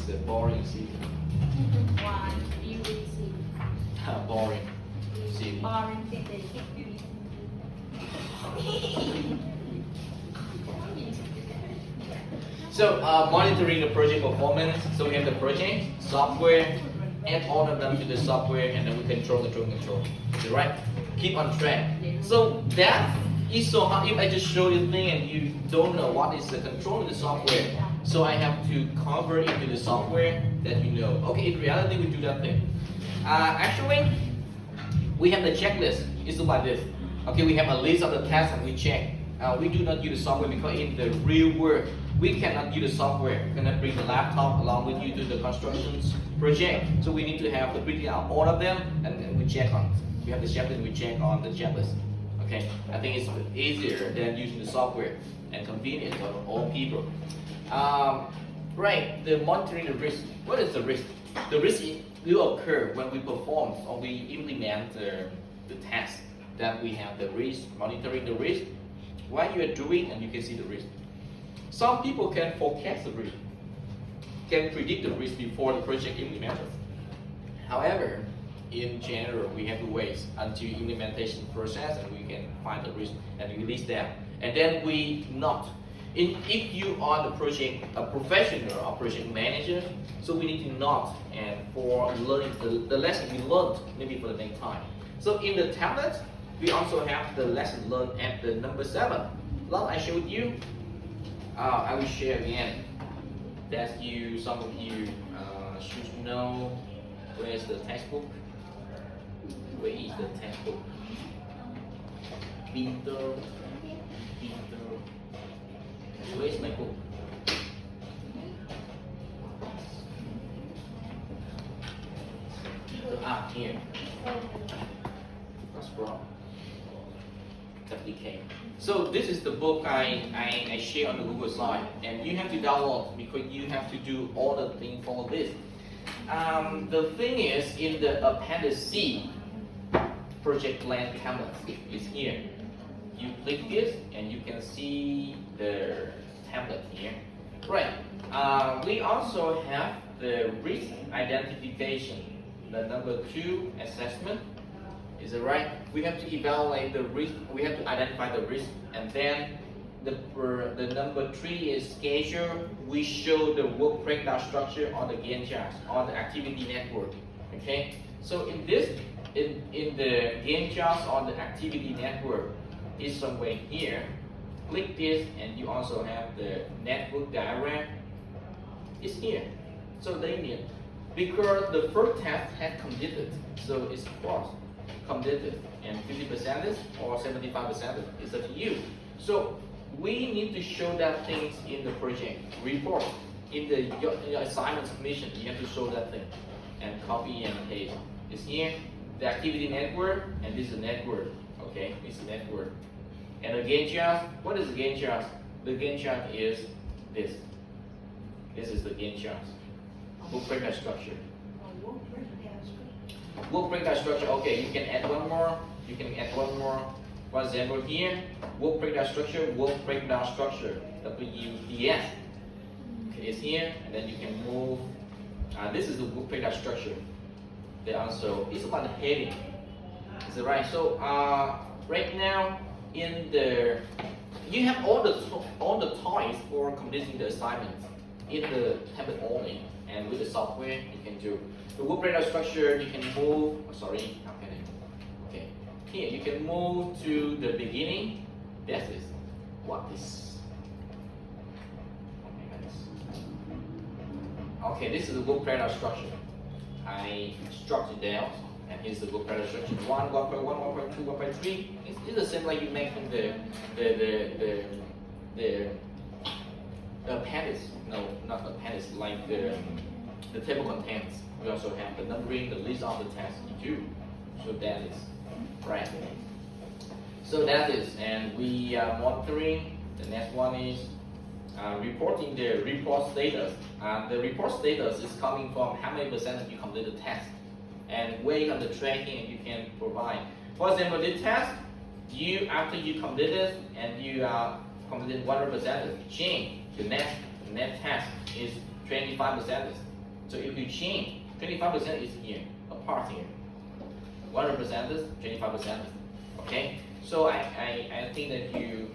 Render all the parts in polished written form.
is a boring city. Why BBC? Boring city. Boring city. So monitoring the project performance. So we have the project, software, add all of them to the software, and then we control. Right? Keep on track. So that is so hard. If I just show you the thing and you don't know what is the control of the software, so I have to convert into the software that you know. Okay, in reality we do that thing. Actually, we have the checklist. It's like this. Okay, we have a list of the tasks and we check. We do not use the software because in the real world, we cannot use the software. We cannot bring the laptop along with you to the constructions project. So we need to have to print out all of them and then we check on. We have the checklist, we check on the checklist. Okay, I think it's easier than using the software and convenient for all people. Right, the monitoring the risk. What is the risk? The risk will occur when we perform or we implement the task that we have the risk, monitoring the risk. What you are doing and you can see the risk. Some people can forecast the risk, can predict the risk before the project implemented. However, in general, we have to wait until implementation process and we can find the risk and release them. And then we not. If you are the project a professional or project manager, so we need to not and for learning the lesson we learned maybe for the next time. So in the tablet, we also have the lesson learned at the number 7. Like I showed you, I will share again. That some of you should know where is the textbook. Where is the textbook? Winter. Where is my book? Here. That's wrong. So this is the book I share on the Google slide, and you have to download because you have to do all the things for this. The thing is in the appendix C, project plan template is here. You click this and you can see the template here. Right. We also have the risk identification, the number 2 assessment. Is it right? We have to evaluate the risk. We have to identify the risk, and then the number 3 is schedule. We show the work breakdown structure on the Gantt chart on the activity network. Okay. So in the Gantt chart on the activity network is somewhere here. Click this, and you also have the network diagram. It's here. So they need because the first task has completed, so it's false. Completed and 50% or 75% is up to you. So we need to show that things in the project report. In your assignment submission, you have to show that thing and copy and paste. It's here, the activity network, and this is the network. Okay, it's the network. And the Gantt chart, what is the Gantt chart? The Gantt chart is this. This is the Gantt chart. Work breakdown structure. Work breakdown structure. Okay, you can add one more. You can add one more. For example, here, work breakdown structure. WBS. Okay, it's here, and then you can move. This is the work breakdown structure. They also it's about the heading. Is it right? So right now in the you have all the toys for completing the assignment in the tablet only, and with the software you can do. The work breakdown structure, you can move, okay. Here, you can move to the beginning. That is what is. Okay, this is the work breakdown structure. I structured down, and here's the work breakdown structure. 1, 1.1, 1.2, 1.3. It's the same like you make in the appendix. No, not appendix, like the table contents. We also have the numbering, the list of the tasks you do. So that is right. So that is, and we are monitoring. The next one is reporting the report status. The report status is coming from how many percent you complete the task, and where on the tracking you can provide. For example, this task, after you complete it and you completed 100%, change the next task is 25%. So if you change, 25% is here, a part here. 100% is 25%. Okay. So I think that you,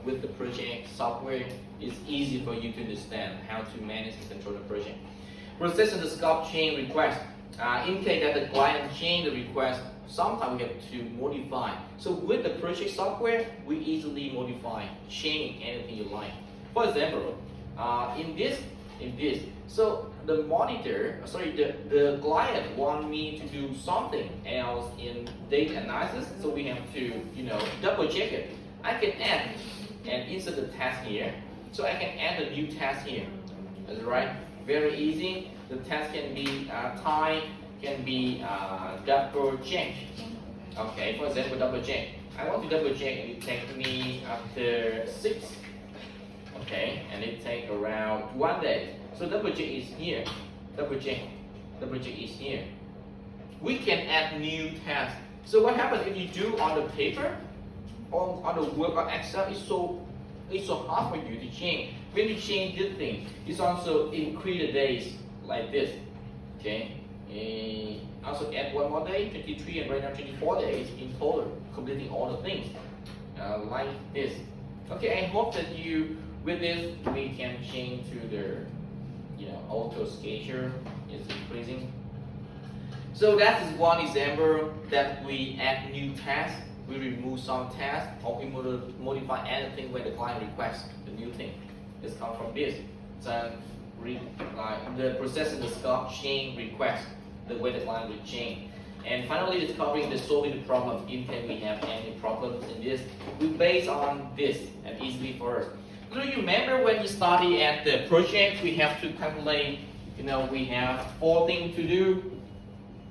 with the project software, it's easy for you to understand how to manage and control the project. Processing the scope change request. In case that the client change the request, sometimes we have to modify. So with the project software, we easily modify, change anything you like. For example, in this, so the monitor, the client want me to do something else in data analysis, so we have to, double check it. I can add and insert the task here, so I can add a new task here. That's right, very easy. The task can be time, can be double check. Okay, for example, double check. I want to double check, and it takes me after 6. Okay, and it takes around 1 day. So double check is here. Double check is here. We can add new tasks. So what happens if you do on the paper or on the work on Excel? It's so hard for you to change. When you change this thing, it's also increase the days like this. Okay. Also add 1 more day, 23, and right now 24 days in total, completing all the things like this. Okay, I hope that you, with this, we can change to the, auto schedule is increasing. So that is one example that we add new tasks, we remove some tasks, or we modify anything when the client requests the new thing. It's come from this. So the processing the scope change request, the way the client will change. And finally, discovering the solving the problem in case we have any problems in this. We base on this and easily for us. Do you remember when you study at the project, we have to calculate, we have 4 things to do.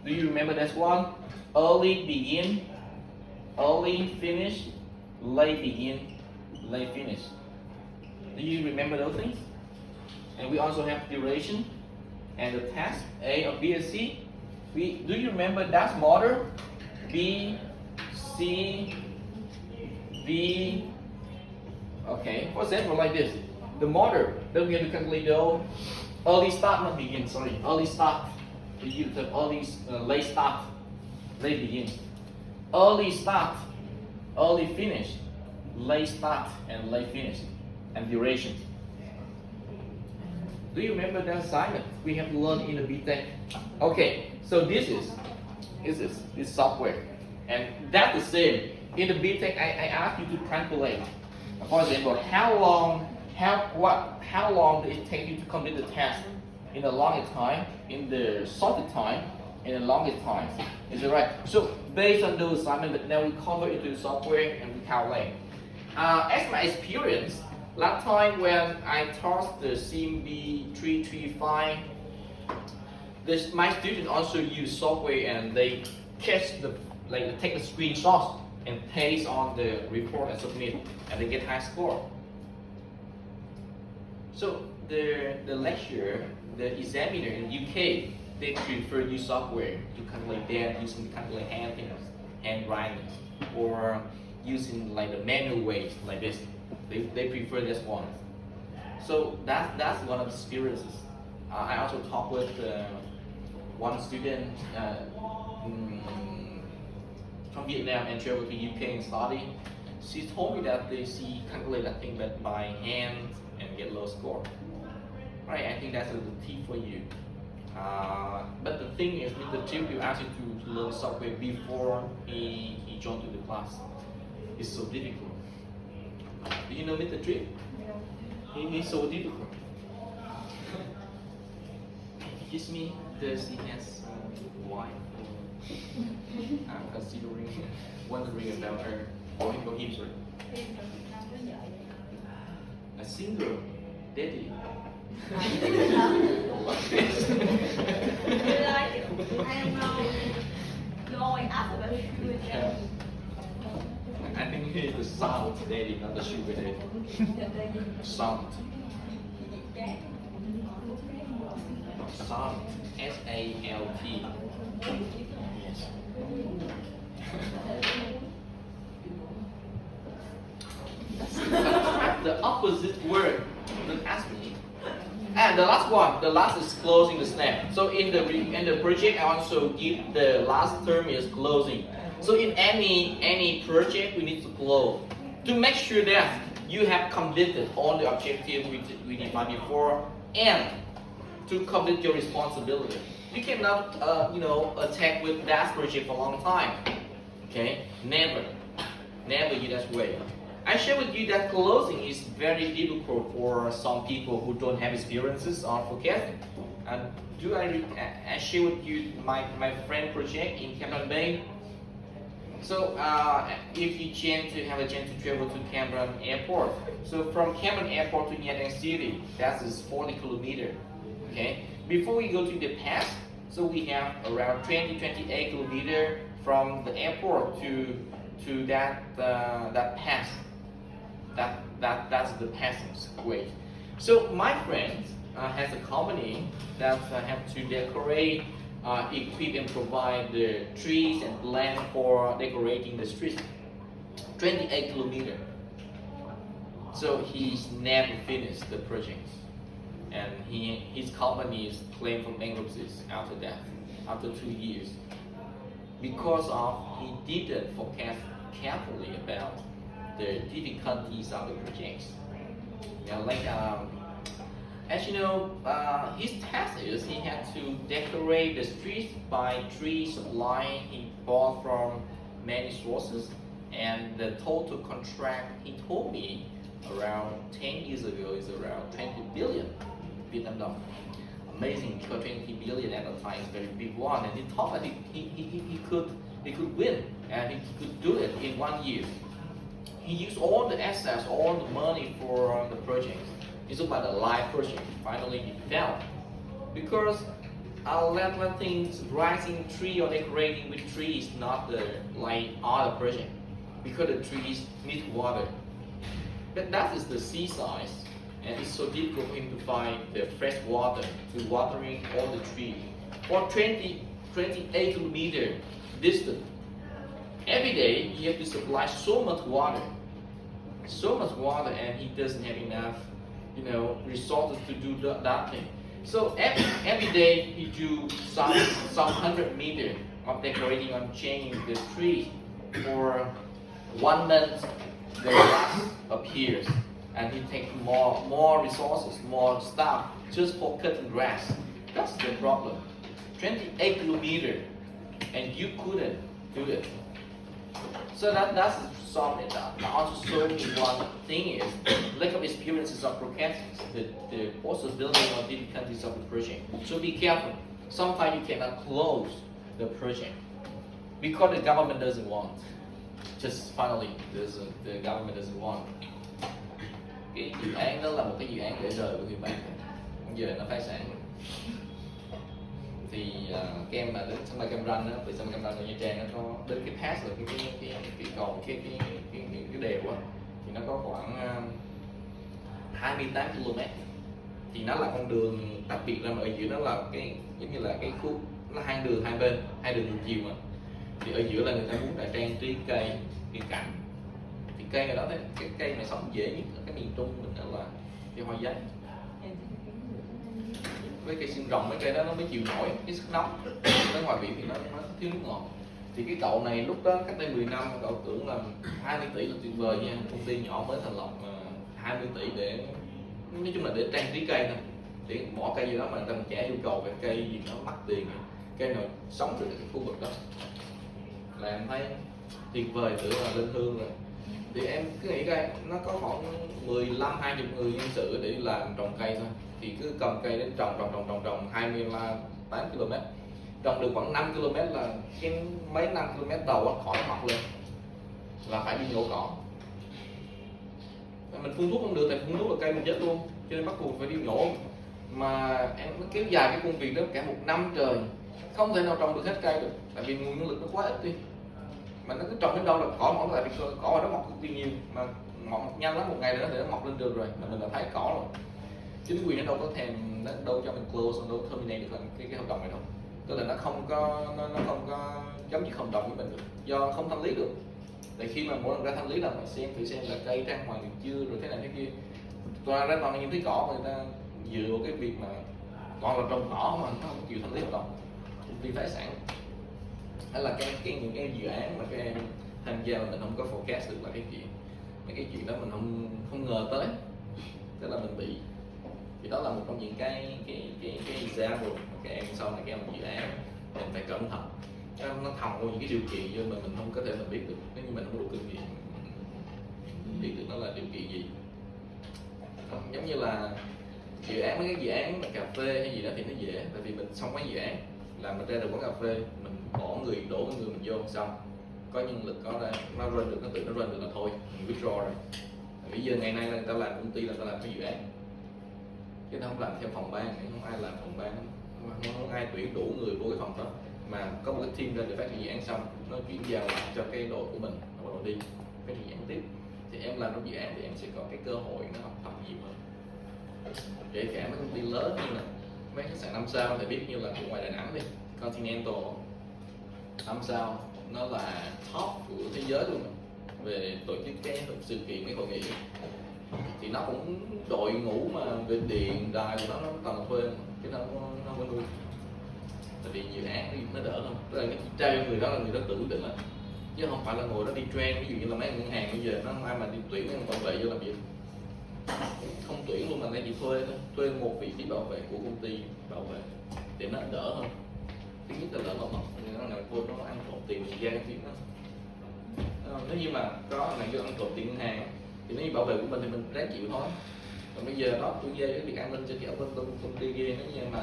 Do you remember this one? Early begin, early finish, late begin, late finish. Do you remember those things? And we also have duration and the task, A or B or C. Do you remember that model? B, C, B. Okay, for example, like this. The model, then we have to calculate the early start, not begin, early start. We use the late start, late begin. Early start, early finish, late start, and late finish, and duration. Do you remember that assignment we have learned in the BTech? Okay, so this is software, and that's the same. In the BTech, I asked you to calculate. For example, how long did it take you to complete the task in the longest time, in the shortest time, in the longest time? Is it right? So based on those assignments, now we convert it to the software and we calculate. As my experience, last time when I taught the CMB 335, my students also use software and they catch take the screenshots and paste on the report and submit, and they get high score. So the lecturer, the examiner in the UK, they prefer use software to calculate that using calculate handwriting, or using the manual ways like this. They prefer this one. So that's one of the experiences. I also talked with one student from Vietnam and traveled to UK and study. She told me that she calculate that thing by hand and get low score. Right, I think that's a tip for you. But the thing is, with the tip, you ask you to learn software before he joined to the class. It's so difficult. Do you know Mr. Trip? He's so difficult. He gives me does he has wife? I'm considering, wondering about her or him, sorry. A single daddy. I don't know. Rồi after the I think he is the salt daddy, not the sugar daddy. Salt. Salt. S-A-L-T. Yes. The opposite word. Don't ask me. And the last one, the last is closing the snap. So in the project, I also give the last term is closing. So in any project, we need to close to make sure that you have completed all the objectives we defined before, and to complete your responsibility. You cannot, attack with that project for a long time. Okay, never you that way. I share with you that closing is very difficult for some people who don't have experiences on forecasting. And I share with you my friend project in Cameron Bay. So if you have a chance to travel to Cameron Airport, so from Cameron Airport to Nha Trang City, that is 40 kilometers. Okay, before we go to the pass, so we have around 28 kilometers from the airport to that pass. That's the passing way. So my friend has a company that have to decorate, equip and provide the trees and land for decorating the streets. 28 kilometers. So he's never finished the project, and his company is claimed for bankruptcy after 2 years, because of he didn't forecast carefully about the difficulties of the projects. As you know, his task is he had to decorate the streets by tree supply he bought from many sources, and the total contract he told me around 10 years ago is around 20 billion Vietnam dong. Amazing, because 20 billion at the time is a very big one, and he thought that he could win, and he could do it in 1 year. He used all the assets, all the money for the project. It's about the live project. Finally, he failed because let things rising tree or decorating with trees not like other project, because the trees need water. But that is the seaside, and it's so difficult for him to find the fresh water to watering all the trees for 28 kilometers distance. Every day he has to supply so much water, and he doesn't have enough, resources to do that thing. So every day he do some 100 meters of decorating and changing the trees. For 1 month, the grass appears, and he takes more resources, more staff just for cutting grass. That's the problem. 28 kilometers, and you couldn't do it. So that's something that also showed me one thing is lack of experiences of forecasting, the possibility or difficulties of the project. So be careful. Sometimes you cannot close the project because the government doesn't want. Just finally, the government doesn't want. Cái dự án đó là một cái dự án để đời của người bán, giờ nó phá sản. Thì kem mà đến sân bay Cam Ranh á, từ sân bay Cam Ranh ở Nha Trang nó có đến cái pass rồi cái cầu cái đèo á, thì nó có khoảng 28 km. Thì nó là con đường đặc biệt là ở giữa nó là cái giống như là cái khu, nó hai đường hai bên, hai đường ngược chiều mà. Thì ở giữa là người ta muốn là trang trí cây cảnh. Thì cây này đó, cái cây này sống dễ nhất ở cái miền Trung mình là cây hoa giấy. Với cây xương rồng, mấy cây đó nó mới chịu nổi cái sức nóng. Ở ngoài biển thì nó thiếu nước ngọt. Thì cái cậu này lúc đó cách đây 10 năm cậu tưởng là 20 tỷ là tuyệt vời nha, công ty nhỏ mới thành lập 20 tỷ để nói chung là để trang trí cây thôi, để bỏ cây gì đó mà người ta chả yêu cầu về cây gì nó mắc tiền, cây nào sống được cái khu vực đó là em thấy tuyệt vời, tưởng là lên hương rồi. Thì em cứ nghĩ coi nó có khoảng 15-20 người nhân sự để làm trồng cây thôi, thì cứ cầm cây đến trồng 28 km, trồng được khoảng 5 km là cái mấy 5 km đầu khỏi mọc lên là phải đi nhổ cỏ. Mình phun thuốc không được, tại phun thuốc là cây mình chết luôn, cho nên bắt buộc phải đi nhổ. Mà em nó kéo dài cái công việc đó cả 1 năm trời, không thể nào trồng được hết cây được, tại vì nguồn nhân lực nó quá ít đi. Mà nó cứ trồng đến đâu là cỏ mọc, tại vì cỏ nó mọc cực kỳ nhiều, mà mọc nhanh lắm, một ngày nữa thì nó mọc lên được rồi, mà mình là thấy cỏ rồi. Chính quyền nó đâu có thèm, nó đâu cho mình close, đâu terminate được cái hợp đồng này đâu. Tức là nó không có chấm dứt hợp đồng với mình được, do không thanh lý được. Tại khi mà mỗi lần ra thanh lý là phải xem thử xem là cây trang hoàn được chưa, rồi thế này thế kia. Toàn ra toàn nhìn thấy cỏ mà người ta dựa vào cái việc mà toàn là trồng cỏ mà nó không chịu thanh lý hợp đồng, công ty phá sản. Hay là những cái dự án mà các em tham gia mà mình không có forecast được là cái chuyện, mấy cái chuyện đó mình không ngờ tới, tức là mình bị. Thì đó là một trong những cái example mà các em sau này các em làm dự án mình phải cẩn thận, nó thòng vô những cái điều kiện nhưng mà mình không có thể mình biết được nếu như mình không đủ kinh nghiệm biết được nó là điều kiện gì. Giống như là mấy cái dự án mà cà phê hay gì đó thì nó dễ, tại vì mình xong mấy dự án là mình ra được quán cà phê, mình đổ người mình vô xong, có nhân lực có ra nó run được, nó tự nó run được là thôi mình withdraw rồi. Bây giờ ngày nay là người ta làm công ty là người ta làm cái dự án chứ nó không làm theo phòng ban, không ai làm phòng ban, không ai tuyển đủ người vô cái phòng đó, mà có một cái team ra để phát triển dự án xong nó chuyển giao lại cho cái đội của mình nó bắt đầu đi phát triển dự án tiếp. Thì em làm trong dự án thì em sẽ có cái cơ hội nó học tập nhiều hơn. Kể cả mấy công ty lớn như là mấy khách sạn 5 sao thì biết như là ngoài Đà Nẵng đi, Continental 5 sao nó là top của thế giới luôn về tổ chức cái sự kiện, cái hội nghị. Thì nó cũng đội ngũ mà về điện đài của nó toàn là thuê chứ nó không có nuôi. Tại vì dự án nó đỡ hơn, tức là cái trao cho người đó là người đó tự quyết định, chứ không phải là ngồi đó đi train. Ví dụ như là mấy ngân hàng bây giờ nó không ai mà đi tuyển cái bảo vệ vô làm việc, không tuyển luôn, mà lấy chỉ thuê một vị trí bảo vệ của công ty bảo vệ để nó đỡ hơn. Thứ nhất là đỡ bảo mật, nó làm vô nó ăn trộm tiền ra cái chuyện đó. Nếu như mà có này vô ăn trộm tiền ngân hàng thì nếu như bảo vệ của mình thì mình ráng chịu thôi. Còn bây giờ đó tôi dây cái việc an ninh cho cái công ty kia, nếu như mà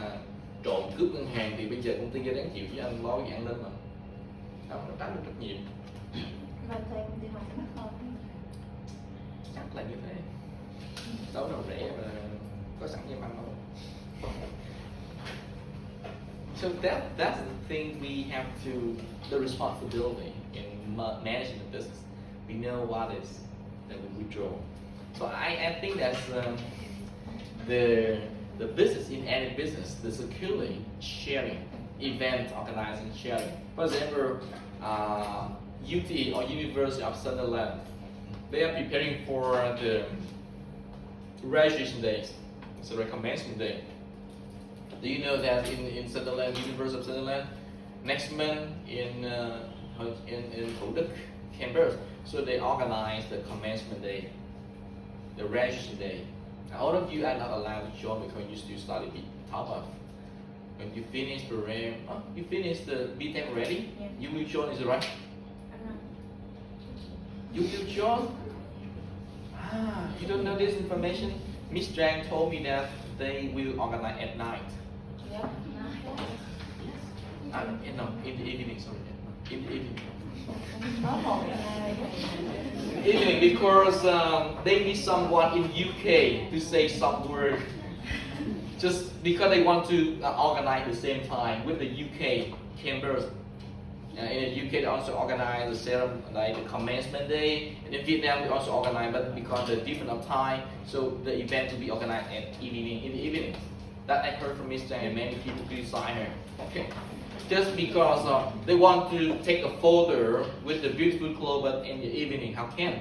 trộm cướp ngân hàng thì bây giờ công ty kia đáng chịu, chứ anh lo cái an ninh mà nó tránh được rất nhiều. Và thuê công ty họ sẽ mắc hơn. Chắc là như thế. Đâu nào rẻ mà có sẵn cho ăn đâu. So that's the thing we have to, the responsibility in managing the business. We know what is that we withdraw. So I think that's the business in any business, the security sharing, event organizing sharing. For example, UT or University of Sunderland, they are preparing for the registration days, so the commencement day. Do you know that in Sunderland, University of Sunderland, next month in Thủ Đức campus, so they organize the commencement day, the registration day. Now, all of you are not allowed to join because you still study top of. When you finish program, you finish the BTEC already, Yeah. you will join, is it right? You will join? You don't know this information? Miss Zhang told me that they will organize at night. Yeah. No, in the evening, sorry. In the evening. Evening, because they need someone in UK to say some word. Just because they want to organize the same time with the UK campus. In the UK, they also organize the ceremony, like the commencement day. And in Vietnam, we also organize, but because the different of time, so the event will be organized in the evening. That I heard from Miss Zhang and many people criticize her. Okay, just because they want to take a photo with the beautiful clothes, but in the evening, how can?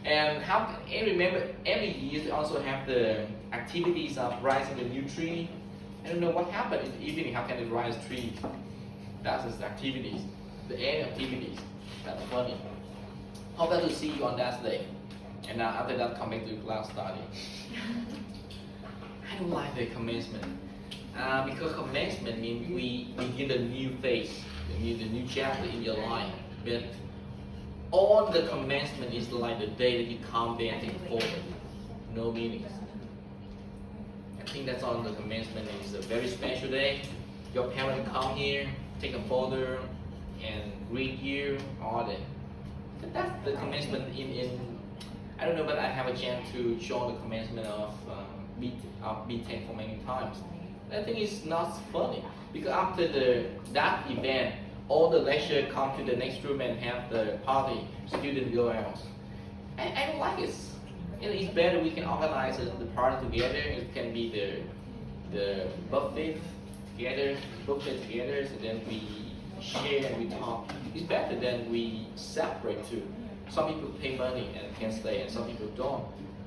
And remember, every year they also have the activities of rising the new tree. I don't know what happened in the evening. How can they rise tree? That's the activities, the end activities. That's funny. Hope to see you on that day. And now after that, come back to class study. I don't like the commencement. Because commencement means we begin a new phase, a new chapter in your life. But all the commencement is like the day that you come there and take a photo. No meanings. I think that's all the commencement is a very special day. Your parents come here, take a photo, and greet you, all that. That's the commencement in I don't know, but I have a chance to show the commencement of BTEC for many times. I think it's not funny because after that event, all the lecturers come to the next room and have the party. Students go out. I don't like it. It's better we can organize the party together. It can be the buffet together, so then we share and we talk. It's better than we separate too. Some people pay money and can stay, and some people don't.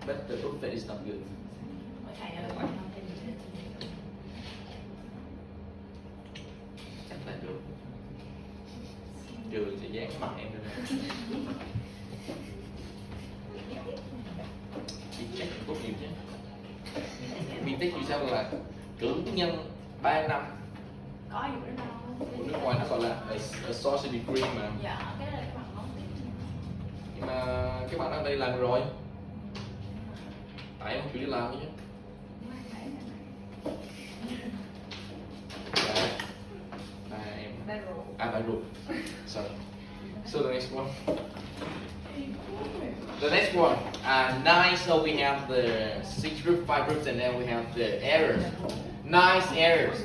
But the buffet is not good. thầy là quan tâm đến chắc là được. Trường sẽ dán mặt em lên đây. Chị chắc tốt nghiệp chứ. BTech vì sao là cử nhân 3 năm có gì nữa đâu. của nước ngoài, nó gọi là associate degree mà. Dạ, cái đó là cái bằng không. Nhưng mà cái bạn ở đây làm rồi, tại em không chịu đi làm chứ. Ba em ba ruột. Sorry. So the next one. The next one. Nine. So we have the 6 group, 5 groups, and then we have the errors. 9 errors.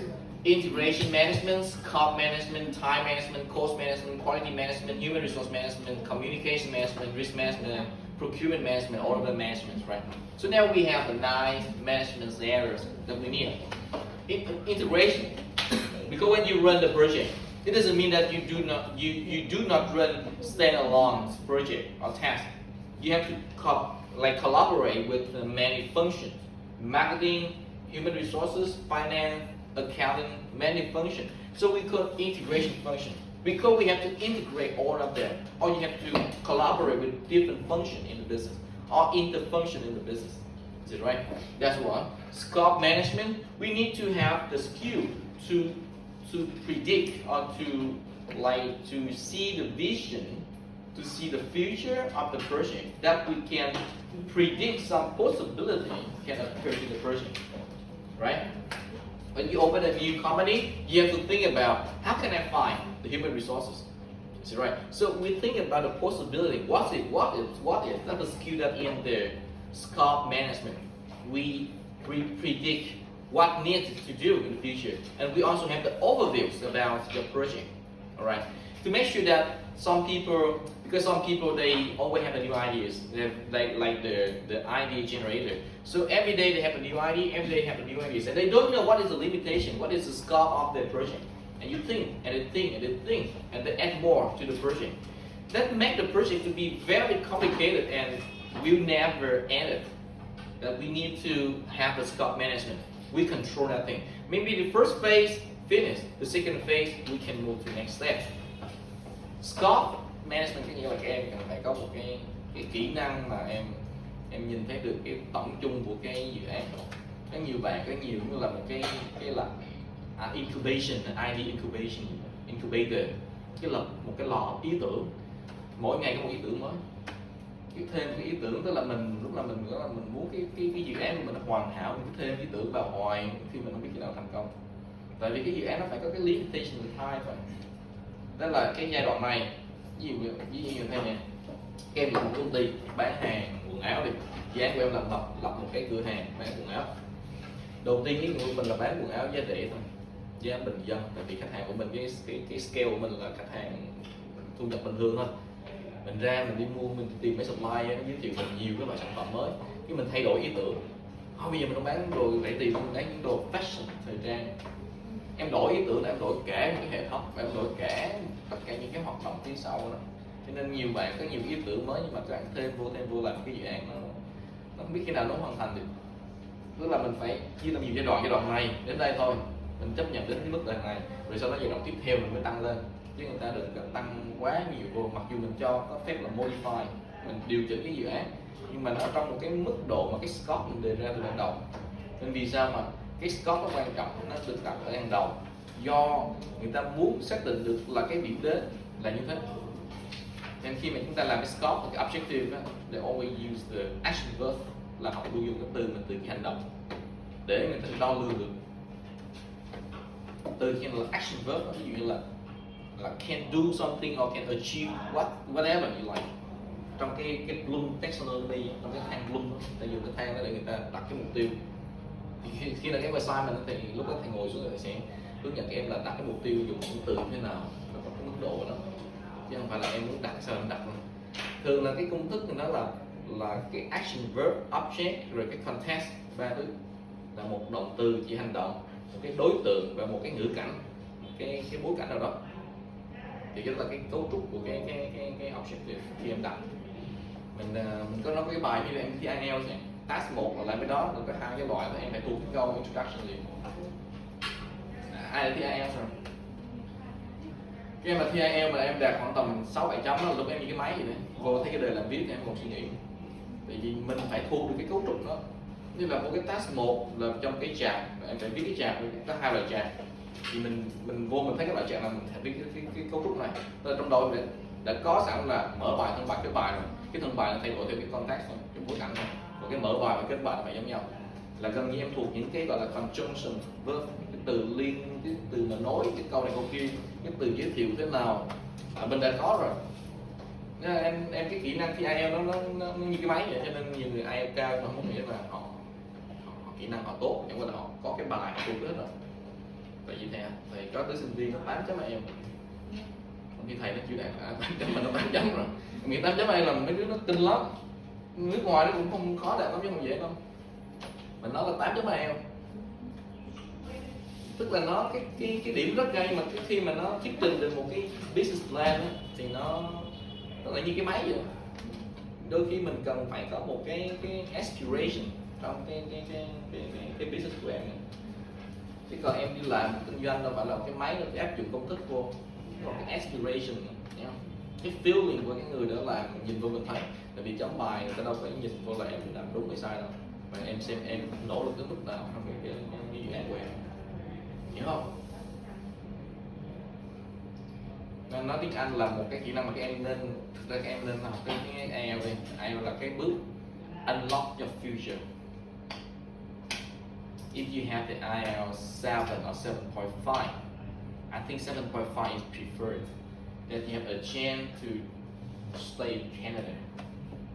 Integration management, scope management, time management, cost management, quality management, human resource management, communication management, risk management, and procurement management, all of the managements, right? So now we have the 9 management errors that we need. Integration, because when you run the project, it doesn't mean that you do not run standalone project or task. You have to collaborate with the many functions: marketing, human resources, finance, accounting, many functions. So we call integration function. Because we have to integrate all of them, or you have to collaborate with different functions in the business, or interfunction in the business. Is it right? That's one. Scope management, we need to have the skill to predict or to see the vision, to see the future of the project, that we can predict some possibility can occur in the project, right? When you open a new company, you have to think about how can I find the human resources. Is it right? So we think about the possibility. What if? That's the skill that in the scope management. We predict what needs to do in the future, and we also have the overviews about the project. All right. To make sure that some people they always have the new ideas. They like the idea generator. So every day they have a new idea. Every day they have a new ideas, and they don't know what is the limitation, what is the scope of their project. And you think and they think and they think and they add more to the project. That make the project to be very complicated and will never end it. That we need to have the scope management. We control that thing. Maybe the first phase finished, the second phase we can move to the next step. Scope management có nghĩa là các em cần phải có một cái kỹ năng mà em nhìn thấy được cái tổng chung của cái dự án. Có nhiều bạn có nhiều như là một cái là incubation, ID incubation, incubator, cái là một cái lò ý tưởng. Mỗi ngày có một ý tưởng mới. Thêm cái ý tưởng, tức là mình lúc là mình muốn cái dự án của mình nó hoàn hảo, mình thêm ý tưởng vào hoài khi mình không biết khi nào thành công. Tại vì cái dự án nó phải có cái limitation of time phải. Đó là cái giai đoạn này, ví dụ như thế này, em là một công ty bán hàng quần áo đi, dự án của em là lập một cái cửa hàng bán quần áo. Đầu tiên cái của mình là bán quần áo giá rẻ thôi, giá bình dân, tại vì khách hàng của mình cái scale của mình là khách hàng thu nhập bình thường thôi. Mình ra mình đi mua, mình tìm mấy supplier nó giới thiệu mình nhiều cái loại sản phẩm mới, cái mình thay đổi ý tưởng. Bây giờ mình không bán đồ rẻ tiền, mình bán những đồ fashion, thời trang. Em đổi ý tưởng là em đổi cả những cái hệ thống, và em đổi cả tất cả những cái hoạt động phía sau đó. Cho nên nhiều bạn có nhiều ý tưởng mới nhưng mà các bạn thêm vô làm cái dự án nó không biết khi nào nó hoàn thành được. Tức là mình phải chia làm nhiều giai đoạn này đến đây thôi, mình chấp nhận đến cái mức đoạn này, rồi sau đó giai đoạn tiếp theo mình mới tăng lên. Chứ người ta đừng tăng quá nhiều vô, mặc dù mình cho có phép là modify, mình điều chỉnh cái dự án, nhưng mà nó trong một cái mức độ mà cái scope mình đề ra từ ban đầu. Nên vì sao mà cái scope nó quan trọng, nó được đặt ở hàng đầu, do người ta muốn xác định được là cái điểm đến là như thế. Nên khi mà chúng ta làm cái scope, cái objective đó, they always use the action verb, là họ luôn dùng cái từ mình từ cái hành động để người ta đo lường được. Từ khi là action verb, ví dụ như là can do something or can achieve whatever you like. Trong cái Bloom taxonomy, trong cái thang Bloom, ta dùng cái thang đó để người ta đặt cái mục tiêu. Thì khi là cái assignment thì lúc đó thầy ngồi xuống rồi sẽ hướng dẫn các em là đặt cái mục tiêu dùng những từ như thế nào, nó có cái mức độ đó, chứ không phải là em muốn đặt sao em đặt luôn. Thường là cái công thức thì nó là cái action verb object rồi cái context, ba thứ là một động từ chỉ hành động, một cái đối tượng và một cái ngữ cảnh, cái bối cảnh nào đó. Thì đó là cái cấu trúc của cái objective khi em đặt. Mình có nói cái bài như là em thi IELTS này, task 1 là làm cái đó, rồi cái 2 cái loại em phải thuộc cái câu introduction liền. Ai đã thi IELTS rồi? Cái em mà thi IELTS mà em đạt khoảng tầm 6-7 chấm đó, lúc em như cái máy vậy đấy. Vô thấy cái đề làm viết thì em còn suy nghĩ. Tại vì mình phải thuộc được cái cấu trúc đó. Như là một cái task 1 là trong cái chart, em phải viết cái chart, có 2 loại chart. Thì mình vô mình thấy cái loại chart là mình phải viết cái cấu trúc này. Tức là trong đầu đã có sẵn là mở bài, thân bài, kết bài rồi. Cái thân bài là thay đổi theo cái context thôi, cái bối cảnh thôi. Còn cái mở bài và kết bài là phải giống nhau. Là gần như em thuộc những cái gọi là conjunction verb, cái từ liên, cái từ mà nối cái câu này câu kia, cái từ giới thiệu thế nào mình đã có rồi. Nên em cái kỹ năng thi IELTS nó như cái máy vậy, cho nên nhiều người IELTS cao mà không nghĩa là họ kỹ năng họ tốt, nhưng mà là họ có cái bài họ thuộc hết rồi. Tại vì thầy có tới sinh viên nó 8 chấm IELTS, không khi thầy nó chưa đạt 8 chấm mà nó 8 chấm rồi. Nghĩa 8 chấm IELTS là mấy đứa nó tinh lắm, nước ngoài nó cũng không khó đạt lắm chứ không dễ đâu. Mình nói là 8 chấm IELTS, tức là nó cái điểm rất gây mà khi mà nó thuyết trình được một cái business plan đó, thì nó là như cái máy vậy. Đôi khi mình cần phải có một cái aspiration trong cái business của em. Chứ còn em đi làm kinh doanh đâu phải là cái máy nó áp dụng công thức vô, còn cái aspiration, cái feeling của cái người đó làm nhìn vô mình thấy. Tại vì chấm bài người ta đâu phải nhìn vô là em làm đúng hay sai đâu, mà em xem em nỗ lực đến mức nào trong cái dự án của em, hiểu không? Nên nói tiếng Anh là một cái kỹ năng mà các em nên, thực ra các em nên học cái IELTS đi. IELTS là cái bước unlock your future. If you have the IELTS 7 or 7.5, I think 7.5 is preferred. That you have a chance to stay in Canada.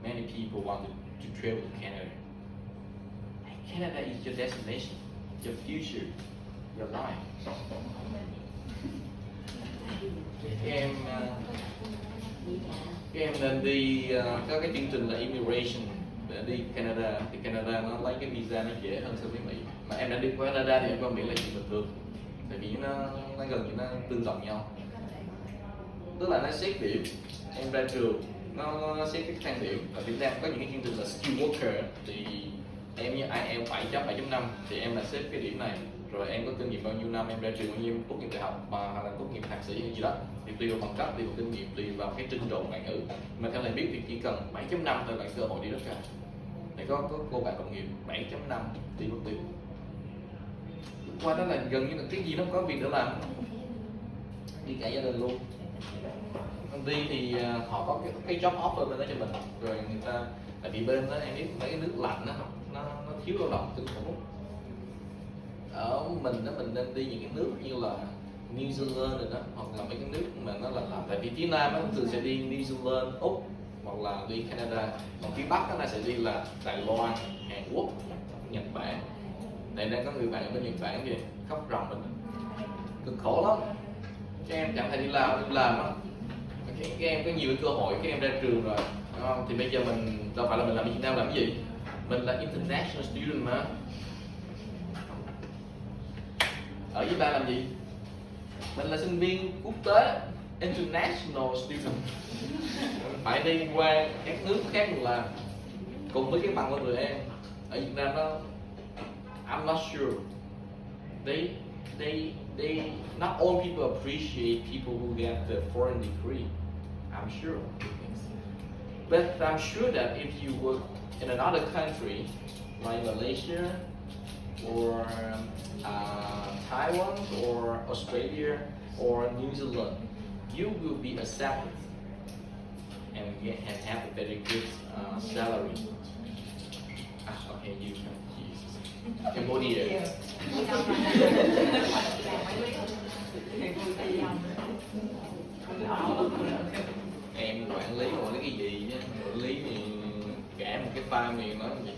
Many people want to travel to Canada. Canada is your destination, your future, your life. Các em nên đi có cái chương trình là immigration để đi Canada. Thì Canada nó lấy cái visa nó dễ hơn so với Mỹ. Mà em đã đi qua Canada thì em qua Mỹ là chuyện bình thường. Tại vì nó gần như nó tương đồng nhau. Tức là nó xét điểm em ra trường, nó xét cái thang điểm. Ở Việt Nam có những cái chương trình là skill worker, thì em như IELTS 7.5 thì em là xếp cái điểm này. Rồi em có kinh nghiệm bao nhiêu năm, em ra trường bao nhiêu, tốt nghiệp đại học hoặc là tốt nghiệp thạc sĩ hay gì đó, thì tùy vào bằng cấp, tùy vào kinh nghiệm, tùy vào cái trình độ ngoại ngữ. Mà theo thầy biết thì chỉ cần 7.5 thôi là cơ hội đi rất cao. Thầy có cô bạn đồng nghiệp 7.5 đi mất tiêu. Qua đó là gần như là cái gì nó có việc để làm, đi cả gia đình luôn. Công ty thì họ có cái job offer bên đó cho mình, rồi người ta tại vì bên đó em biết mấy cái nước lạnh đó, nó thiếu lao động kinh khủng. Ở mình đó mình nên đi những cái nước như là New Zealand rồi đó, hoặc là mấy cái nước mà nó là tại vì phía Nam á thường sẽ đi New Zealand, Úc hoặc là đi Canada, còn phía Bắc nó sẽ đi là Đài Loan, Hàn Quốc, Nhật Bản. Này đang có người bạn ở bên Nhật Bản kìa, khóc ròng mình, cực khổ lắm. Các em chẳng thể đi làm á, các em có nhiều cơ hội, các em ra trường rồi, đúng không? Thì bây giờ mình đâu phải là mình làm Việt Nam làm cái gì, mình là international student mà. Ở với ba làm gì? Mình là sinh viên quốc tế, international student. Phải đi qua các nước khác mình làm cùng với cái bằng của người em. Ở Việt Nam đó, I'm not sure. They not all people appreciate people who get the foreign degree. I'm sure. But I'm sure that if you work in another country like Malaysia or Taiwan or Australia or New Zealand, you will be accepted and have a very good salary. Okay, you can use Cambodia. Em quản lý quản lý cái gì chứ? Quản lý thì cả một cái farm thì nói gì?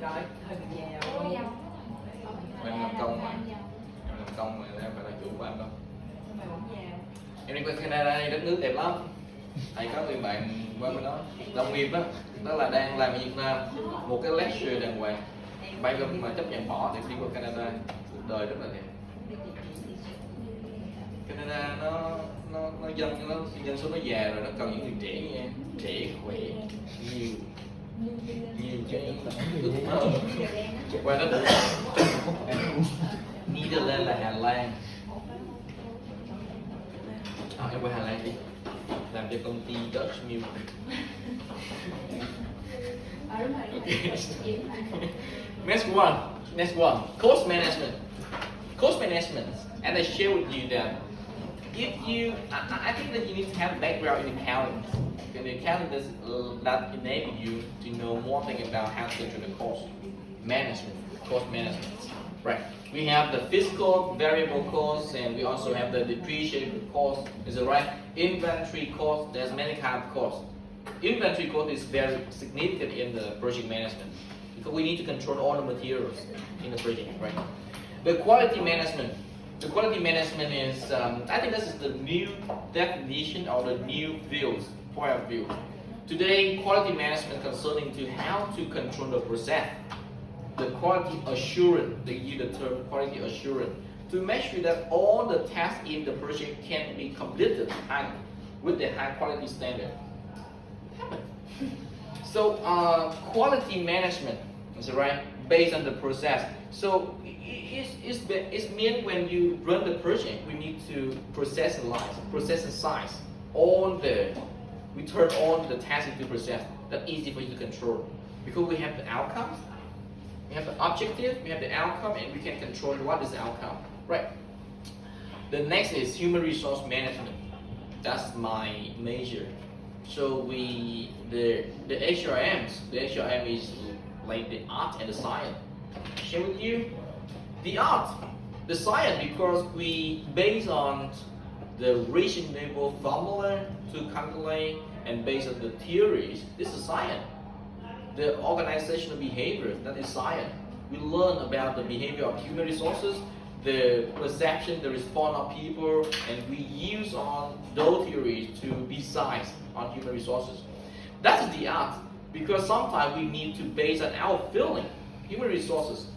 Rồi, hình giàu. Em làm công mà, em phải là chủ của anh đâu. Em đi qua Canada, đất nước đẹp lắm. Thầy có người bạn qua bên đó, đồng nghiệp đó là đang làm ở Việt Nam, một cái lecture đàng hoàng. Bay gần mà chấp nhận bỏ thì đi qua Canada, cuộc đời rất là đẹp. Canada nó dân số nó già rồi, nó cần những người trẻ như em, trẻ khỏe nhiều, nhiều cái ước mơ. Qua đó được Netherlands là Hà Lan. Em qua Hà Lan đi làm cho công ty Dutch Mill. Okay. Next one, cost management. Cost management, and I share with you that if you, I think that you need to have a background in accounting. And the accounting does that enable you to know more things about how to control the cost management. Right. We have the physical variable costs, and we also have the depreciation cost. Is it right? Inventory cost. There's many kinds of costs. Inventory cost is very significant in the project management because we need to control all the materials in the project, right? The quality management. The quality management is, I think this is the new definition or the new point of view. Today, quality management concerning to how to control the process. The quality assurance, they use the term quality assurance, to make sure that all the tasks in the project can be completed with the high quality standard. So quality management, is right, based on the process. So it's mean when you run the project, we need to process size, we turn on the task into process. That's easy for you to control because we have the outcomes, we have the objective, we have the outcome, and we can control what is the outcome, right? The next is human resource management. That's my major. So the HRM is like the art and the science. Share with you the art, the science, because we based on the reasonable formula to calculate and based on the theories. This is science. The organizational behavior, that is science. We learn about the behavior of human resources, the perception, the response of people, and we use on those theories to be science on human resources. That is the art, because sometimes we need to base on our feeling. Human resources,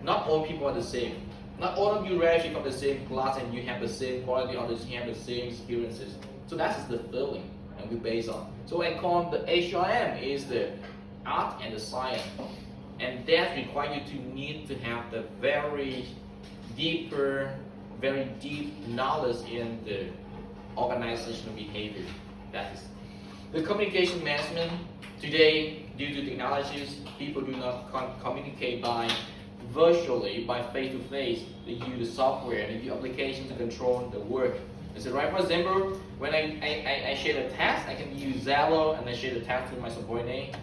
not all people are the same. Not all of you graduate from the same class and you have the same quality or you have the same experiences. So that is the feeling and we base on. So I call the HRM is the art and the science. And that requires you to need to have the very deep knowledge in the organizational behavior. That is the communication management. Today, due to technologies, people do not communicate virtually, by face-to-face. They use the software, they use applications to control the work. Is it right? For example, when I share the task, I can use Zello and I share the task with my subordinate,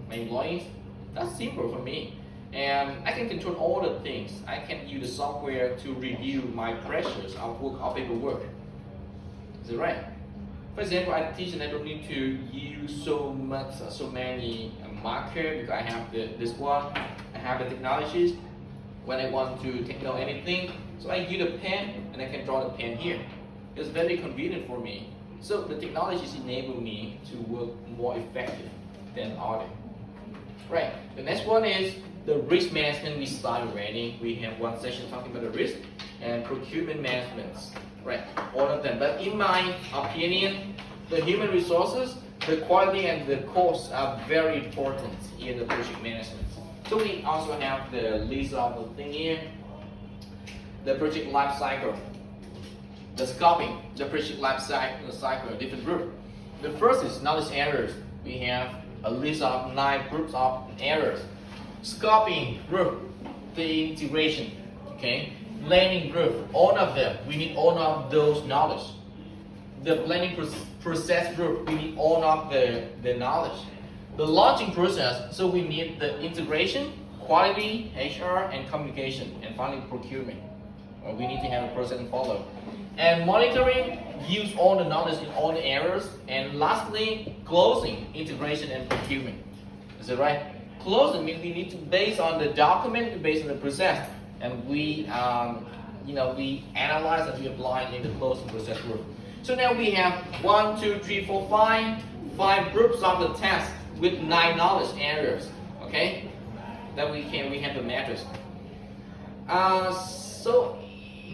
my employees. That's simple for me. And I can control all the things. I can use the software to review my pressures of work or paperwork. Is it right? For example, I teach and I don't need to use so many markers because I have this one. I have the technologies. When I want to know anything, so I use a pen and I can draw the pen here. It's very convenient for me. So the technologies enable me to work more effective than others. Right. The next one is the risk management. We started already. We have one session talking about the risk and procurement management. Right. All of them. But in my opinion, the human resources, the quality and the cost are very important in the project management. So we also have the list of the thing here. The project life cycle. The scoping, the project life cycle, different group. The first is knowledge errors. We have a list of 9 groups of errors. Scoping group, the integration, okay? Planning group, all of them, we need all of those knowledge. The planning process group, we need all of the knowledge. The launching process, so we need the integration, quality, HR, and communication, and finally procurement. We need to have a process and follow. And monitoring, use all the knowledge in all the areas. And lastly, closing, integration, and procurement. Is that right? Closing means we need to base on the document, based on the process, and we analyze and we apply in the closing process group. So now we have 1, 2, 3, 4, 5 groups of the task with 9 knowledge areas. Okay, then we have the matrix. So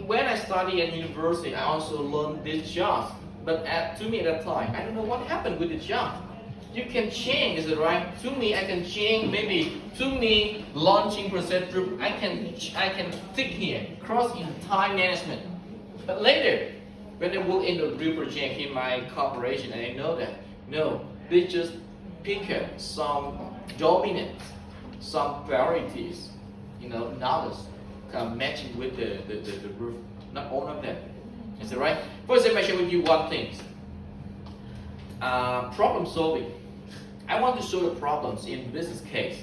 when I studied at university, I also learned this job. But to me at that time, I don't know what happened with the job. You can change, is it right? To me, I can change maybe to me launching process group. I can tick here, cross in time management. But later, when I work in the real project in my corporation, and I know that no, they just pick up some dominant, some priorities, knowledge matching with the group. Not all of them. Is it right? For example, I share with you one thing. Problem solving. I want to show the problems in business case.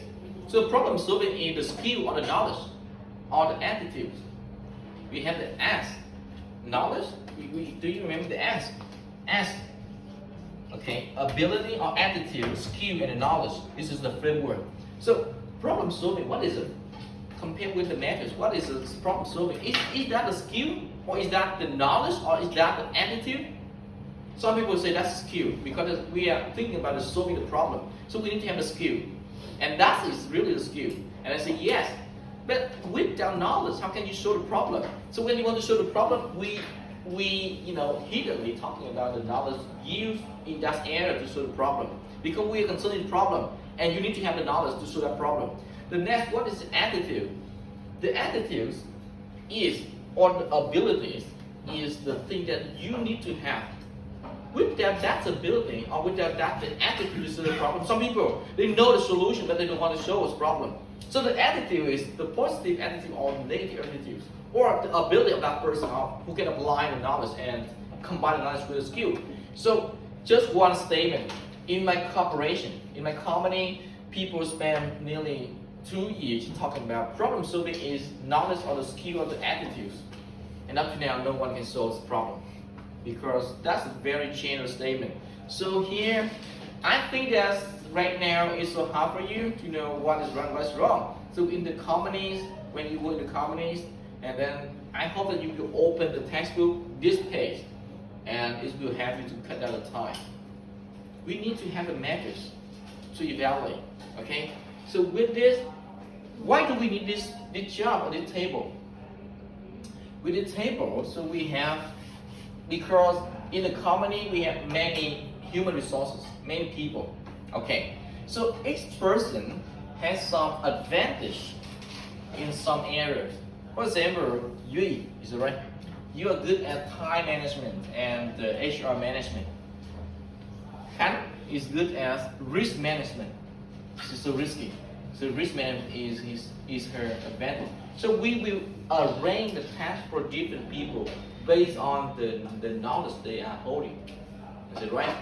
So problem solving is the skill or the knowledge or the attitude. We have the S. Knowledge. Do you remember the S? S. Okay. Ability or attitude, skill, and the knowledge. This is the framework. So problem solving. What is it? Compared with the methods, what is the problem solving? Is that the skill, or is that the knowledge, or is that the attitude? Some people say that's skill because we are thinking about solving the problem. So we need to have the skill, and that is really the skill. And I say yes, but without knowledge, how can you solve the problem? So when you want to solve the problem, we hiddenly talking about the knowledge used in that area to solve the problem, because we are concerning the problem, and you need to have the knowledge to solve that problem. The next, what is the attitude? The attitude is, or the abilities, is the thing that you need to have. Without that ability, or without that the attitude to solve the problem, some people, they know the solution, but they don't want to show us problem. So the attitude is the positive attitude or negative attitude, or the ability of that person who can apply the knowledge and combine the knowledge with the skill. So just one statement. In my corporation, in my company, people spend nearly 2 years talking about problem solving is knowledge or the skill of the attitudes. And up to now, no one can solve this problem, because that's a very general statement. So here, I think that right now it's so hard for you to know what is right, what's wrong. So in the companies, when you work in the companies, and then I hope that you will open the textbook, this page, and it will help you to cut down the time. We need to have a methods to evaluate, okay? So with this, why do we need this job on this table? With the table, so we have, because in the company we have many human resources, many people. Okay, so each person has some advantage in some areas. For example, Yui, is it right? You are good at time management and HR management. Han is good at risk management. She's so risky. So risk management is her advantage. So we will arrange the tasks for different people based on the knowledge they are holding. Is it right?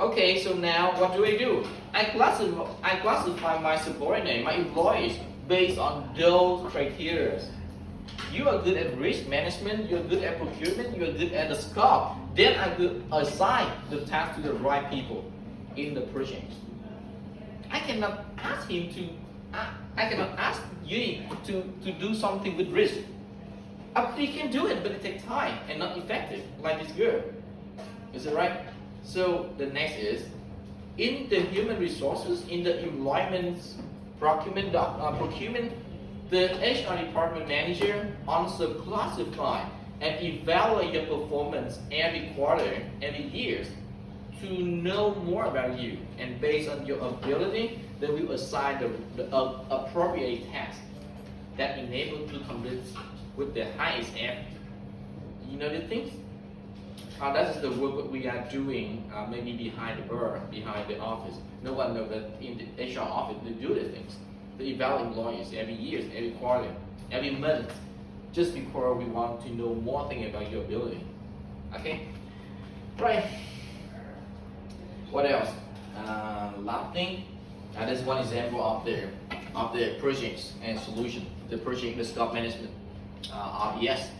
Okay, so now what do? I classify my subordinate, my employees, based on those criteria. You are good at risk management, you're good at procurement, you're good at the scope. Then I will assign the task to the right people in the project. I cannot ask him to, I cannot ask you to do something with risk. He can do it, but it takes time and not effective, like this girl. Is it right? So the next is, in the human resources, in the employment procurement, the HR department manager also classify and evaluate your performance every quarter, every year, to know more about you. And based on your ability, they will assign the appropriate task that enable to complete with the highest effort. You know the things? That is the work that we are doing, maybe behind the bar, behind the office. No one knows that in the HR office they do the things. They evaluate employees every year, every quarter, every month, just because we want to know more things about your ability. Okay? Right. What else? Last thing. That's one example of the projects and solution. The project, the scope management. Yes.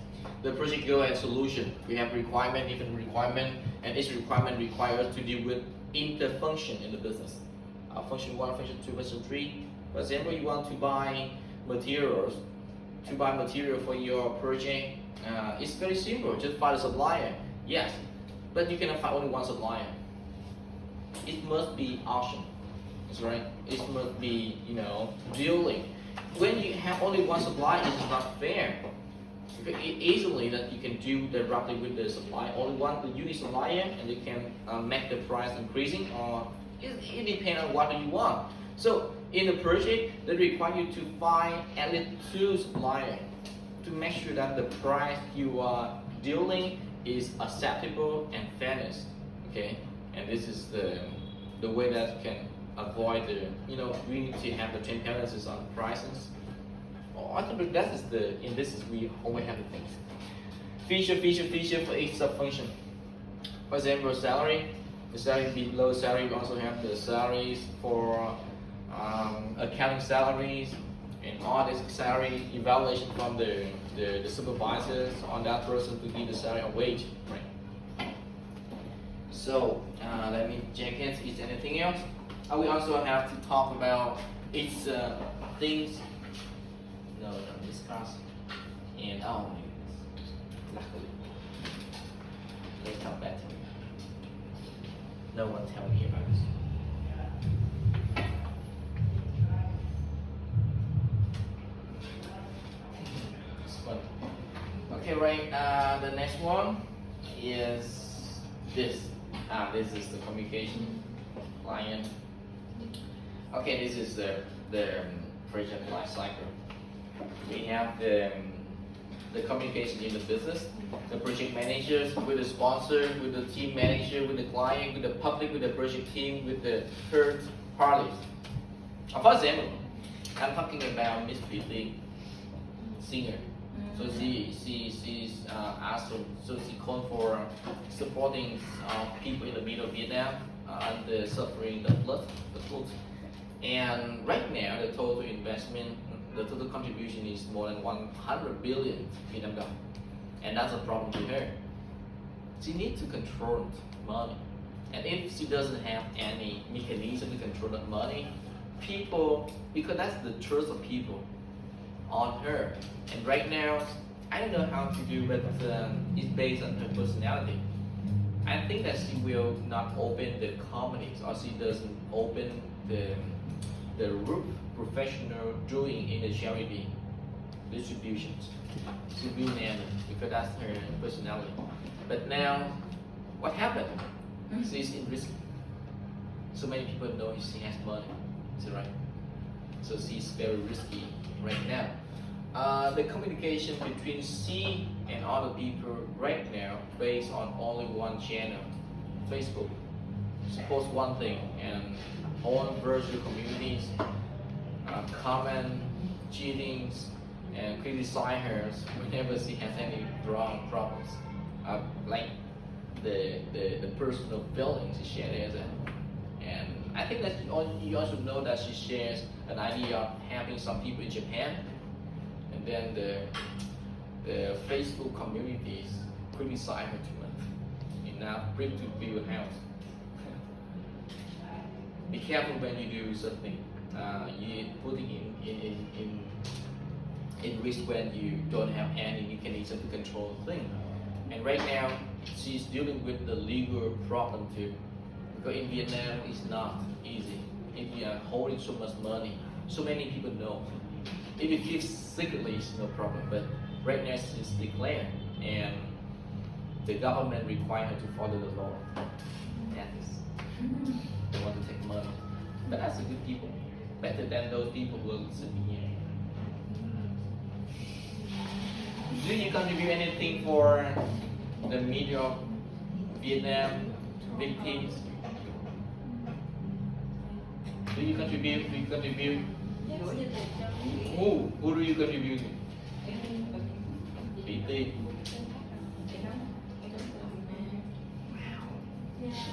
The project goal and solution. We have requirement, different requirement, and each requirement requires us to deal with interfunction in the business. Function 1, function 2, function 3. For example, you want to buy materials. To buy material for your project, it's very simple. Just find a supplier. Yes, but you cannot find only one supplier. It must be auction. That's right. It must be, dealing. When you have only one supplier, it's not fair. Easily that you can deal directly with the supplier. Only one, the unique supplier, and you can make the price increasing, or It depends on what you want. So in the project, they require you to find at least 2 suppliers to make sure that the price you are dealing is acceptable and fairness. Okay, and this is the way that can avoid the, we need to have the transparency on prices. I think that is in this is we always have the things. Feature for each sub-function. For example, salary. The salary below salary, we also have the salaries for accounting salaries and audit salary evaluation from the supervisors on that person to give the salary or wage. Right. So let me check it. Is anything else? We also have to talk about each things. No, discuss. And oh my goodness. Luckily, they come back to me. No one tell me about this. It's fun. Okay, right. The next one is this. This is the communication client. Okay, this is the project life cycle. We have the communication in the business, the project managers with the sponsor, with the team manager, with the client, with the public, with the project team, with the third parties. For example, I'm talking about Miss Pretty, singer. So she's asked, so she called for supporting people in the middle of Vietnam under suffering the flood. And right now, the total investment, the total contribution is more than 100 billion Vietnam dong, and that's a problem to her. She needs to control money, and if she doesn't have any mechanism to control the money, people, because that's the trust of people on her. And right now, I don't know how to do, but it's based on her personality. I think that she will not open the companies, or she doesn't open the root professional doing in the charity distributions. She will never, because that's her personality. But now, what happened? She's in risk. So many people know she has money. Is that right? So she's very risky right now. The communication between she and other people right now based on only one channel, Facebook. She posts one thing and all virtual communities comment, cheatings, and criticize her whenever she has any wrong problems, like the personal feelings she shares. And I think that you also know that she shares an idea of having some people in Japan, and then the Facebook communities criticize her too much. Enough bring to build a house. Be careful when you do something. You putting in risk when you don't have any mechanism to control the thing. And right now, she's dealing with the legal problem too. Because in Vietnam, it's not easy. If you are holding so much money, so many people know. If you keep secretly, it's no problem. But right now, she's declared, and the government requires her to follow the law. That is, they want to take money. But that's the good people. Better than those people who are sitting here. Do you contribute anything for the media of Vietnam victims? Do you contribute? Who do you contribute to? PT.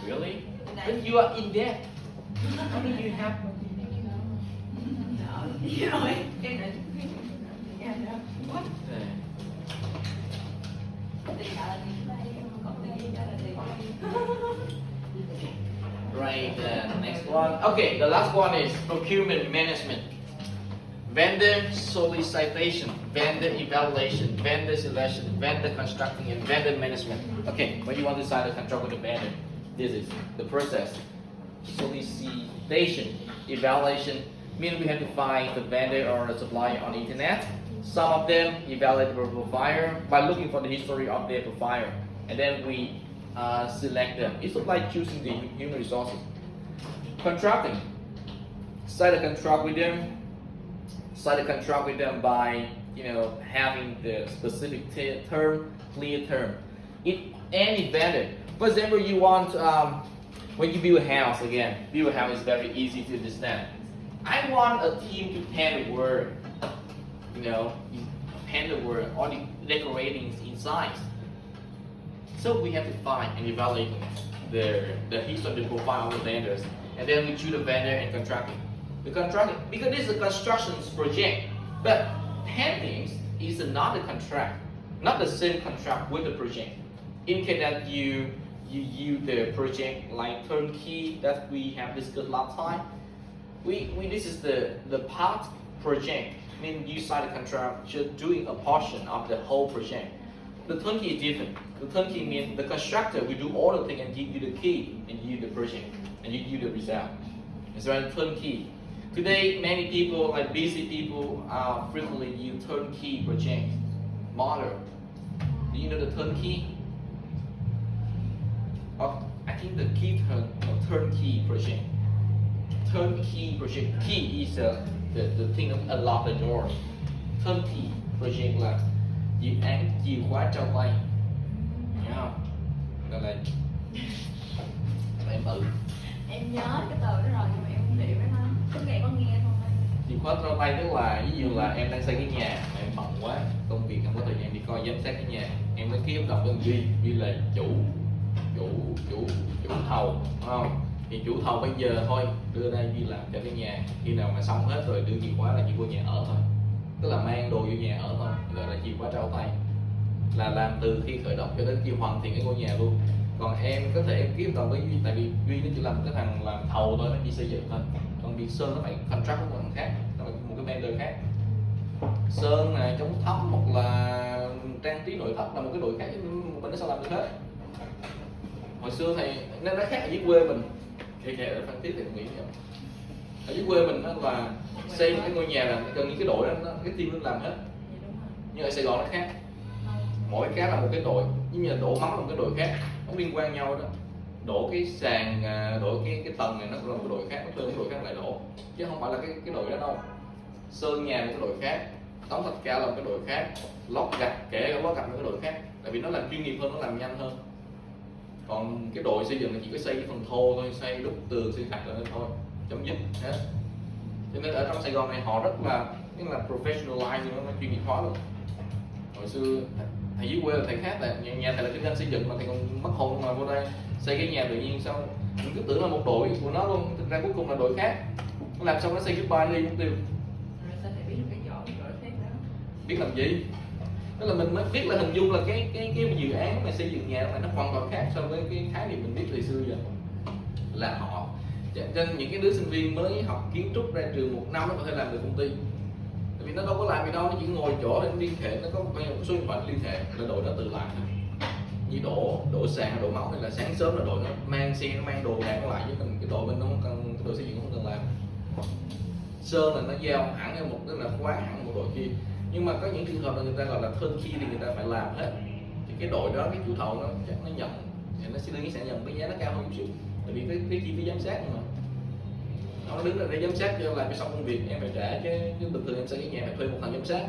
Really? But you are in debt. How do you have? What? Right, next one. Okay, the last one is procurement management. Vendor solicitation, vendor evaluation, vendor selection, vendor constructing, and vendor management. Okay, when you want to sign a contract with a vendor, this is the process. Solicitation, evaluation, means we have to find the vendor or the supplier on the internet. Some of them evaluate the provider by looking for the history of their provider, and then we select them. It's like choosing the human resources. Contracting. Sign a contract with them. Sign a contract with them by having the specific term, clear term. In any vendor, for example, you want when you build a house again, build a house is very easy to understand. I want a team to paint the word, paint the word, all the decorating inside. So we have to find and evaluate the history, the profile of the vendors, and then we choose the vendor and contracting. The contracting, because this is a construction project, but painting is another contract, not the same contract with the project. In case that you use the project like turnkey that we have discussed last time, this is the part project. I mean, you sign a contract just doing a portion of the whole project. The turnkey is different. The turnkey means the constructor will do all the things and give you the key and give you the project and give you the result. It's right, turnkey. Today, many people, like busy people, frequently use turnkey project model. Do you know the turnkey? I think the key term of turnkey project. Turnkey project. Key is the thing that unlock the door. Turnkey project là dự án chìa khóa trong tay. Hiểu không? Gọi là em tự. Em nhớ cái từ đó rồi nhưng mà em không hiểu đó ha. Có nghe thôi. Chìa khóa trong tay tức là ví dụ là em đang xây cái nhà mà em bận quá, công việc không có thời gian đi coi giám sát cái nhà, em mới ký hợp đồng với Duy như là chủ thầu, đúng không? Thì chủ thầu bây giờ thôi đưa đây Duy làm cho cái nhà, khi nào mà xong hết rồi đưa chìa khóa là chỉ vô nhà ở thôi, tức là mang đồ vô nhà ở thôi, gọi là chìa khóa trao tay, là làm từ khi khởi động cho đến khi hoàn thiện cái ngôi nhà luôn. Còn em có thể em ký hợp đồng với Duy, tại vì Duy nó chỉ là một cái thằng làm thầu thôi, nó chỉ xây dựng thôi. Còn việc sơn nó phải contract với một thằng khác, nó phải một cái vendor khác. Sơn này, chống thấm hoặc là trang trí nội thất là một cái đội khác, mình nó sao làm được hết. Hồi xưa thì nó khác ở dưới quê mình, kể ở Phan Thiết thì mình nghĩ vậy. Ở dưới quê mình đó là xây một cái ngôi nhà là cần những cái đội đó, cái team nó làm hết. Nhưng ở Sài Gòn nó khác, mỗi cái là một cái đội, nhưng mà đổ mắm là một cái đội khác, nó liên quan nhau đó. Đổ cái sàn, đổ cái tầng này nó là một cái đội khác, nó thuê một đội khác lại đổ, chứ không phải là cái đội đó đâu. Sơn nhà là một cái đội khác, đóng thạch cao là một cái đội khác, lót gạch kể cả lót gạch là cái đội khác, tại vì nó làm chuyên nghiệp hơn, nó làm nhanh hơn. Còn cái đội xây dựng là chỉ có xây cái phần thô thôi, xây đúc tường, xây gạch rồi thôi, chấm dứt hết. Cho nên ở trong Sài Gòn này họ rất là professionalize, nó chuyên nghiệp hóa luôn. Hồi xưa thầy dưới quê là thầy khác, là nhà thầy là kinh doanh xây dựng mà thầy còn mất hồn mà vô đây xây cái nhà tự nhiên xong mình cứ tưởng là một đội của nó luôn, thực ra cuối cùng là đội khác. Nó làm xong nó xây cái ba ly cũng tiêu. Rồi sao thầy biết được cái đội khác đó? Biết làm gì? Tức là mình mới biết là hình dung là cái dự án mà xây dựng nhà này nó hoàn toàn khác so với cái khái niệm mình biết từ xưa giờ. Là họ, cho nên những cái đứa sinh viên mới học kiến trúc ra trường 1 năm nó có thể làm được công ty. Tại vì nó đâu có làm gì đâu, nó chỉ ngồi chỗ để nó liên hệ, nó có một số điện thoại liên hệ là đội nó tự làm thôi. Như đổ sàn, đổ máu này là sáng sớm là đội nó mang xe, nó mang đồ đạc lại với mình, cái đội mình nó không cần, cái đội xây dựng không cần làm. Sơn là nó giao hẳn ở một, tức là khóa hẳn một đội kia. Nhưng mà có những trường hợp là người ta gọi là turnkey thì người ta phải làm hết. Thì cái đội đó, cái chủ thầu nó chắc nó nhận, thì nó sẽ đương nhiên sẽ nhận cái giá nó cao hơn một chút. Tại vì cái chi phí giám sát mà. Nó đứng ra để giám sát cho làm cho xong công việc em phải trả, chứ bình thường em xây cái nhà phải thuê một thằng giám sát.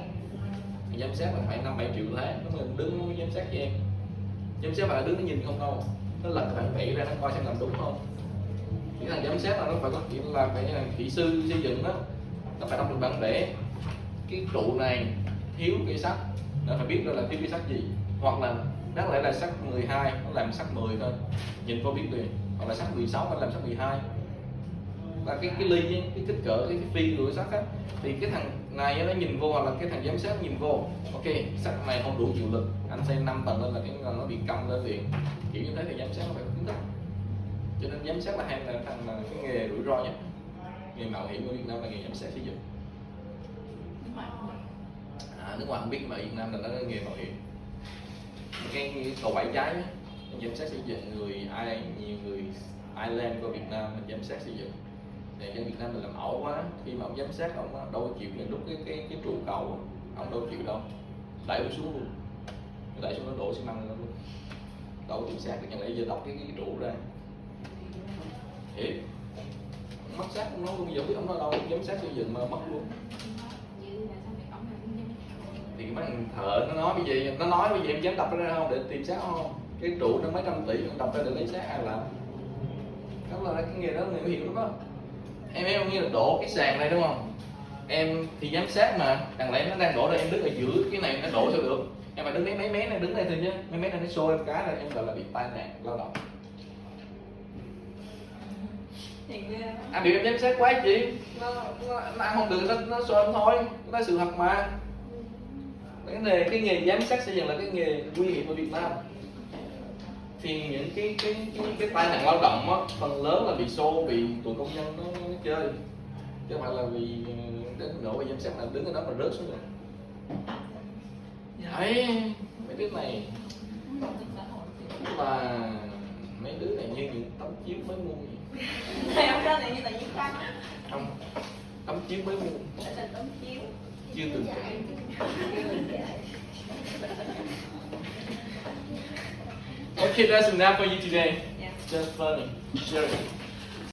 Thì giám sát là phải 5-7 triệu tháng, nó mới đứng giám sát cho em. Giám sát phải là đứng nó nhìn không đâu, nó lật cái bản vẽ ra nó coi xem làm đúng không. Cái thằng giám sát là nó phải có kiểu là phải là kỹ sư xây dựng đó, nó phải đọc được bản vẽ. Cái trụ này thiếu cây sắt, nó phải biết là thiếu cây sắt gì, hoặc là đáng lẽ là sắt 12 nó làm sắt 10 thôi, nhìn vô biết liền, hoặc là sắt 16 nó làm sắt 12. Là cái ly ấy, cái kích cỡ cái phi của sắt á, thì cái thằng này nó nhìn vô, hoặc là cái thằng giám sát nhìn vô, ok sắt này không đủ chịu lực, anh xây 5 tầng lên là cái nó bị cong lên liền, kiểu như thế thì giám sát nó phải có kiến thức. Cho nên giám sát là thằng là cái nghề rủi ro nhất. Nghề mạo hiểm ở Việt Nam là nghề giám sát xây dựng. Nước ngoài không biết mà Việt Nam là nó nghề mạo hiểm. Cái cầu Bảy Trái ấy, giám sát xây dựng nhiều người Ireland qua Việt Nam mình giám sát xây dựng. Để cho Việt Nam mình làm ẩu quá, khi mà ông giám sát ông đâu chịu nhận đúc cái trụ cầu, ông đâu chịu đâu, đẩy ông xuống luôn, đẩy xuống nó đổ xi măng lên luôn, đâu có kiểm sát được, nhận lại giờ đọc cái trụ ra. Thiệt. mất xác ông nói luôn, bây giờ không biết ông nói đâu, giám sát xây dựng mà mất luôn. Thì cái mấy thợ nó nói bây giờ, em dám đập nó ra không để tìm xác không? Cái trụ nó mấy trăm tỷ ông đập ra để lấy xác ai làm? Đó là cái nghề đó người hiểu đó. Em như là đổ cái sàn này đúng không? Em thì giám sát mà, chẳng lẽ nó đang đổ ra em đứng ở giữa cái này nó đổ sao được? Em phải đứng mấy mé này, đứng đây thôi chứ, mấy mé này nó xô em cái là em gọi là bị tai nạn lao động. Anh bị em giám sát quá chị, nó ăn không được, nó xô em thôi, nó là sự thật mà. Cái nghề giám sát xây dựng là cái nghề nguy hiểm ở Việt Nam. Thì những cái tai nạn lao động á, phần lớn là bị xô, bị tụi công nhân nó chơi, chứ không phải là vì đến nỗi về giám sát là đứng ở đó mà rớt xuống rồi. Đấy, mấy đứa này mà mấy đứa này như những tấm chiếu mới mua vậy. Này ông ra này như là những căng. Không, tấm chiếu mới mua. Để là tấm chiếu. Chưa từng trải. Okay, that's enough for you today. Yeah. Just funny. Sure.